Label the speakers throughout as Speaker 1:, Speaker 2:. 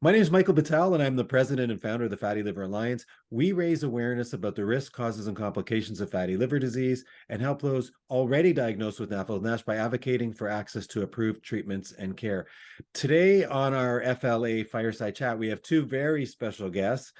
Speaker 1: My name is Michael Battelle, and I'm the president and founder of the Fatty Liver Alliance. We raise awareness about the risks, causes, and complications of fatty liver disease and help those already diagnosed with NAFLD-NASH by advocating for access to approved treatments and care. Today on our FLA Fireside Chat, we have two very special guests.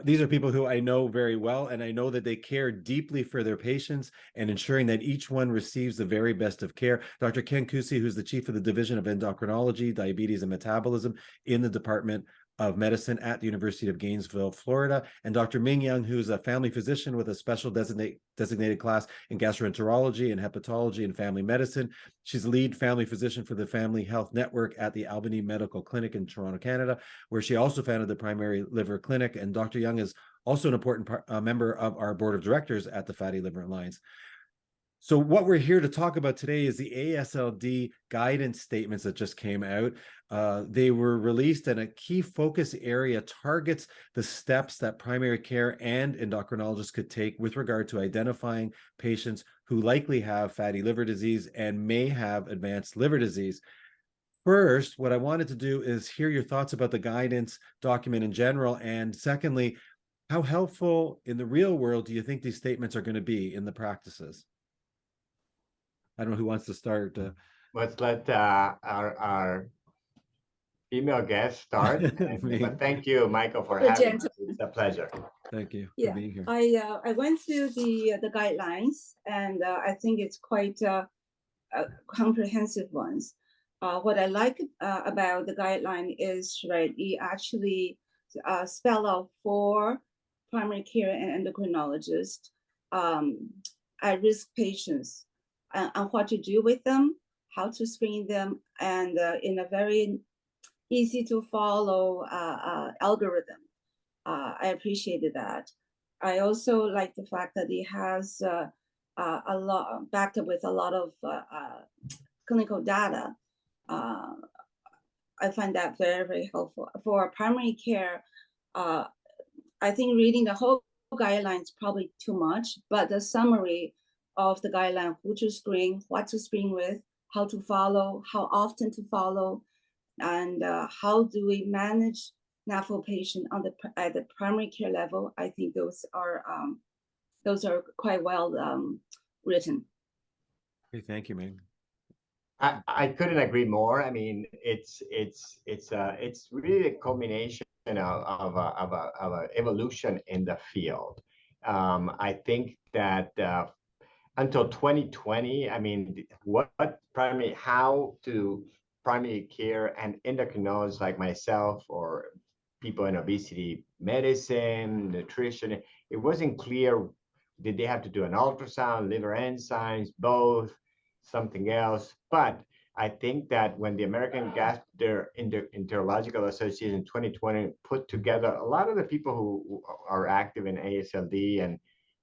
Speaker 1: These are people who I know very well, and I know that they care deeply for their patients and ensuring that each one receives the very best of care. Dr. Ken Cusi, who's the chief of the Division of Endocrinology, Diabetes, and Metabolism in the Department of Medicine at the University of Gainesville, Florida, and Dr. Ming Jung, who's a family physician with a special designated class in gastroenterology and hepatology and family medicine. She's lead family physician for the Family Health Network at the Albany Medical Clinic in Toronto, Canada, where she also founded the Primary Liver Clinic. And Dr. Jung is also an important member of our board of directors at the Fatty Liver Alliance. So what we're here to talk about today is the AASLD guidance statements that just came out. They were released, and a key focus area targets the steps that primary care and endocrinologists could take with regard to identifying patients who likely have fatty liver disease and may have advanced liver disease. First, what I wanted to do is hear your thoughts about the guidance document in general, and secondly, how helpful in the real world do you think these statements are going to be in the practices? I don't know who wants to start.
Speaker 2: Let's let our female guest start. But thank you, Michael, for having us. It's a pleasure.
Speaker 1: Thank you
Speaker 3: for
Speaker 1: being here.
Speaker 3: I went through the guidelines, and I think it's quite comprehensive ones. What I like about the guideline is, right, you actually spell out for primary care and endocrinologists at-risk patients and what to do with them, how to screen them, and in a very easy to follow algorithm. I appreciated that. I also like the fact that it has a lot backed up with a lot of clinical data. I find that very, very helpful. For primary care, I think reading the whole guideline is probably too much, but the summary of the guideline, who to screen, what to screen with, how to follow, how often to follow, and how do we manage NAFLD patient at the primary care level. I think those are quite well written.
Speaker 1: Okay, thank you, Ming.
Speaker 2: I couldn't agree more. I mean, it's really a culmination of a evolution in the field. I think that until 2020, I mean, how to primary care and endocrinologists like myself or people in obesity medicine, nutrition, it wasn't clear. Did they have to do an ultrasound, liver enzymes, both, something else? But I think that when the American Gastroenterological Association in 2020 put together a lot of the people who are active in AASLD and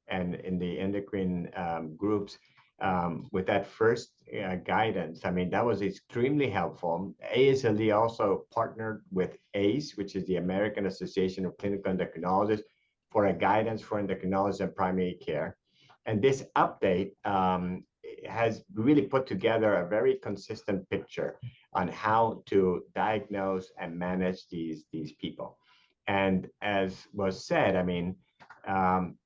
Speaker 2: in the endocrine groups with that first guidance, I mean, that was extremely helpful. AASLD also partnered with ACE, which is the American Association of Clinical Endocrinologists, for a guidance for endocrinologists and primary care. And this update has really put together a very consistent picture on how to diagnose and manage these people. And as was said, I mean,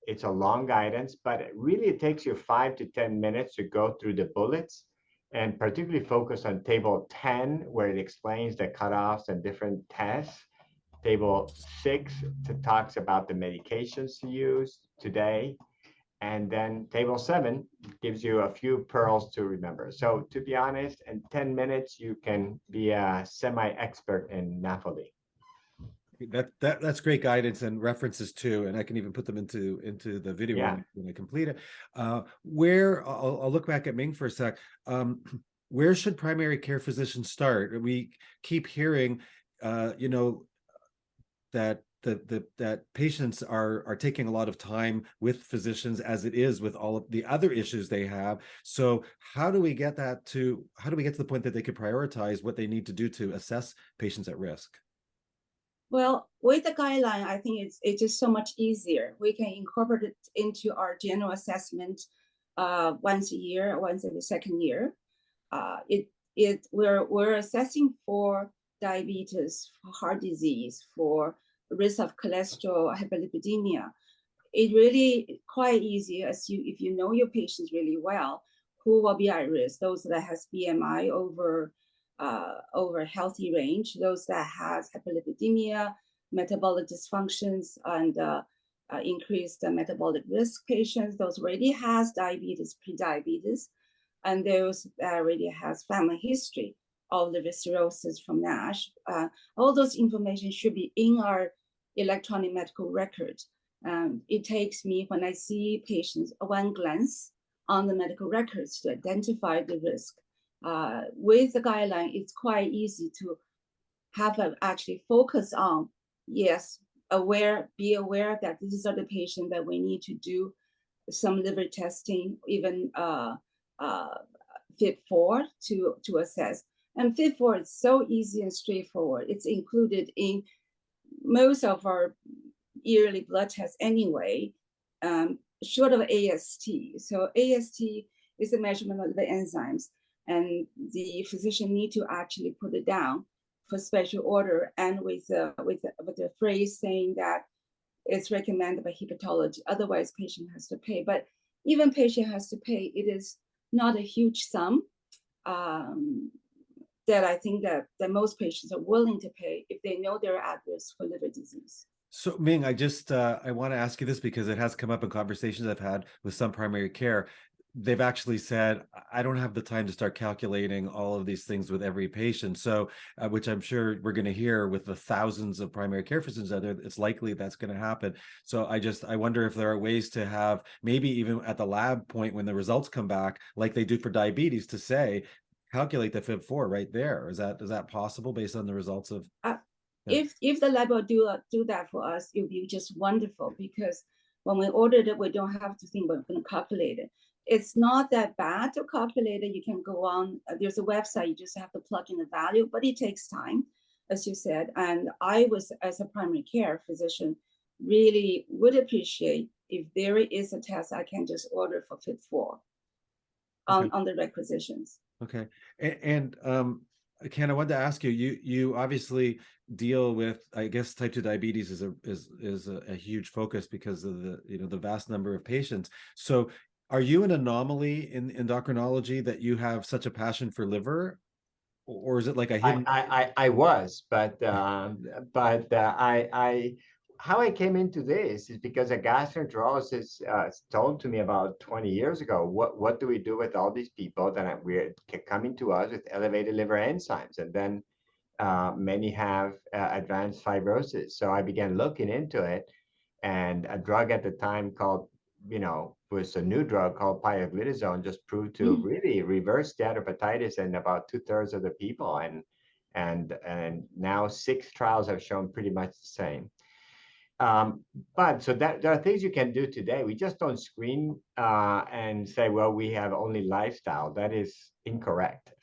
Speaker 2: it's a long guidance, but it takes you 5 to 10 minutes to go through the bullets, and particularly focus on table 10, where it explains the cutoffs and different tests. Table 6 talks about the medications to use today. And then table 7 gives you a few pearls to remember. So to be honest, in 10 minutes, you can be a semi-expert in NAFLD.
Speaker 1: That's great guidance and references too, and I can even put them into the video when I complete it. Where I'll look back at Ming for a sec. Where should primary care physicians start? We keep hearing, that that patients are taking a lot of time with physicians, as it is with all of the other issues they have. So how do we get to the point that they could prioritize what they need to do to assess patients at risk?
Speaker 3: Well, with the guideline, I think it's just so much easier. We can incorporate it into our general assessment once a year, once every second year. We're assessing for diabetes, for heart disease, for risk of cholesterol, hyperlipidemia. It really quite easy if you know your patients really well, who will be at risk. Those that has BMI over healthy range, those that has hyperlipidemia, metabolic dysfunctions, and increased metabolic risk patients, those already has diabetes, prediabetes, and those that already has family history of liver cirrhosis from NASH. All those information should be in our electronic medical record. It takes me, when I see patients, one glance on the medical records to identify the risk. With the guideline, it's quite easy to have actually focus on, yes, be aware that these are the patients that we need to do some liver testing, even FIB4 to assess. And FIB4 is so easy and straightforward. It's included in most of our yearly blood tests anyway, short of AST. So AST is a measurement of the enzymes, and the physician need to actually put it down for special order, and with the phrase saying that it's recommended by hepatology. Otherwise, patient has to pay. But even patient has to pay, it is not a huge sum that I think that most patients are willing to pay if they know they're at risk for liver disease.
Speaker 1: So Ming, I just I want to ask you this because it has come up in conversations I've had with some primary care. They've actually said, I don't have the time to start calculating all of these things with every patient. So, which I'm sure we're going to hear with the thousands of primary care physicians out there, it's likely that's going to happen. So I wonder if there are ways to have, maybe even at the lab point when the results come back, like they do for diabetes, to say, calculate the FIB4 right there. Is that possible based on the results of?
Speaker 3: If the lab will do that for us, it would be just wonderful, because when we ordered it, we don't have to think we're going to calculate it. It's not that bad to calculate it. You can go on, there's a website, you just have to plug in the value, but it takes time, as you said. And I was, as a primary care physician, really would appreciate if there is a test I can just order for FIB4 on the requisitions.
Speaker 1: Okay. And Ken, I wanted to ask you, you obviously deal with, I guess, type 2 diabetes is a huge focus because of the vast number of patients. So are you an anomaly in endocrinology that you have such a passion for liver, or is it like a hidden?
Speaker 2: I was, but how I came into this is because a gastroenterologist told to me about 20 years ago, what do we do with all these people that we're coming to us with elevated liver enzymes, and then many have advanced fibrosis. So I began looking into it, and a drug at the time called, was a new drug called pioglitazone, just proved to really reverse steatohepatitis in about 2/3 of the people, and now 6 trials have shown pretty much the same. But so that there are things you can do today. We just don't screen and say, well, we have only lifestyle. That is incorrect.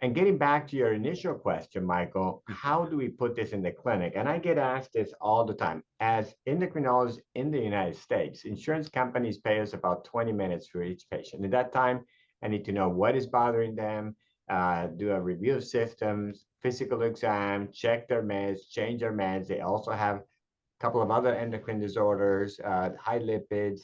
Speaker 2: And getting back to your initial question, Michael, how do we put this in the clinic? And I get asked this all the time. As endocrinologists in the United States, insurance companies pay us about 20 minutes for each patient. At that time, I need to know what is bothering them, do a review of symptoms, physical exam, check their meds, change their meds. They also have a couple of other endocrine disorders, high lipids,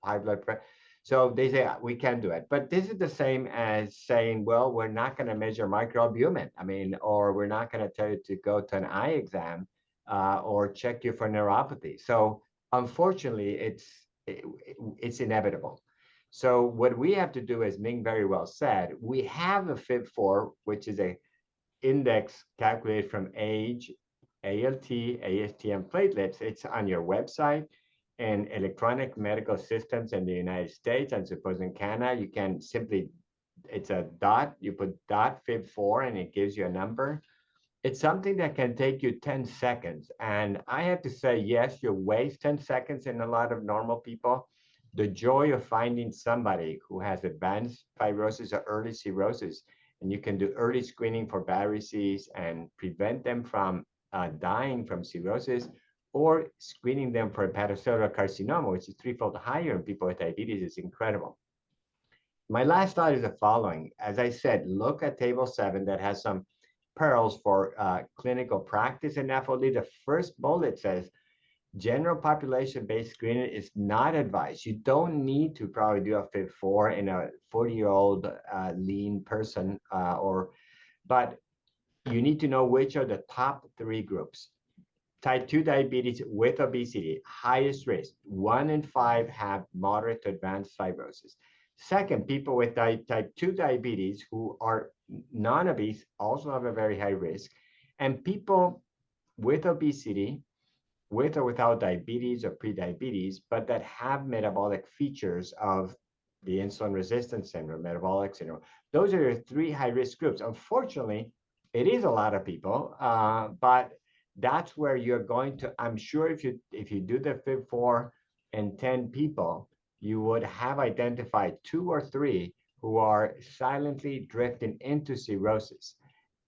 Speaker 2: high blood pressure. So they say, we can do it. But this is the same as saying, well, we're not going to measure microalbumin. Or we're not going to tell you to go to an eye exam or check you for neuropathy. So unfortunately, it's inevitable. So what we have to do, as Ming very well said, we have a FIB4, which is a index calculated from age, ALT, AST, and platelets. It's on your website and electronic medical systems in the United States. And suppose in Canada, you can simply, it's a dot, you put dot FIB4 and it gives you a number. It's something that can take you 10 seconds. And I have to say, yes, you waste 10 seconds in a lot of normal people. The joy of finding somebody who has advanced fibrosis or early cirrhosis, and you can do early screening for varices and prevent them from dying from cirrhosis, or screening them for hepatocellular carcinoma, which is 3-fold higher in people with diabetes, is incredible. My last thought is the following. As I said, look at table 7 that has some pearls for clinical practice in NAFLD. The first bullet says, general population-based screening is not advised. You don't need to probably do a FIB4 in a 40-year-old lean person, but you need to know which are the top 3 groups. Type 2 diabetes with obesity, highest risk. 1 in 5 have moderate to advanced fibrosis. Second, people with type 2 diabetes who are non-obese also have a very high risk. And people with obesity, with or without diabetes or prediabetes, but that have metabolic features of the insulin resistance syndrome, metabolic syndrome. Those are your 3 high-risk groups. Unfortunately, it is a lot of people, but that's where you're going to, I'm sure if you do the FIB4 in 10 people, you would have identified 2 or 3 who are silently drifting into cirrhosis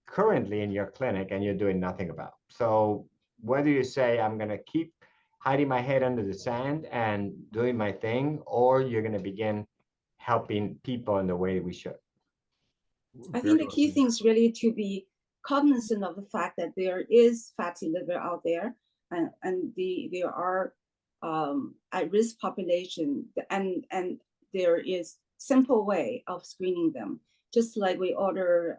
Speaker 2: currently in your clinic, and you're doing nothing about. So whether you say, I'm going to keep hiding my head under the sand and doing my thing, or you're going to begin helping people in the way we should.
Speaker 3: I think the key thing is really to be cognizant of the fact that there is fatty liver out there, and there are at-risk population, and there is simple way of screening them. Just like we order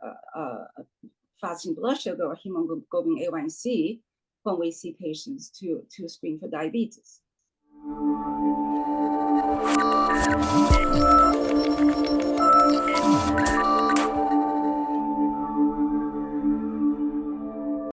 Speaker 3: fasting blood sugar or hemoglobin A1C when we see patients to screen for diabetes.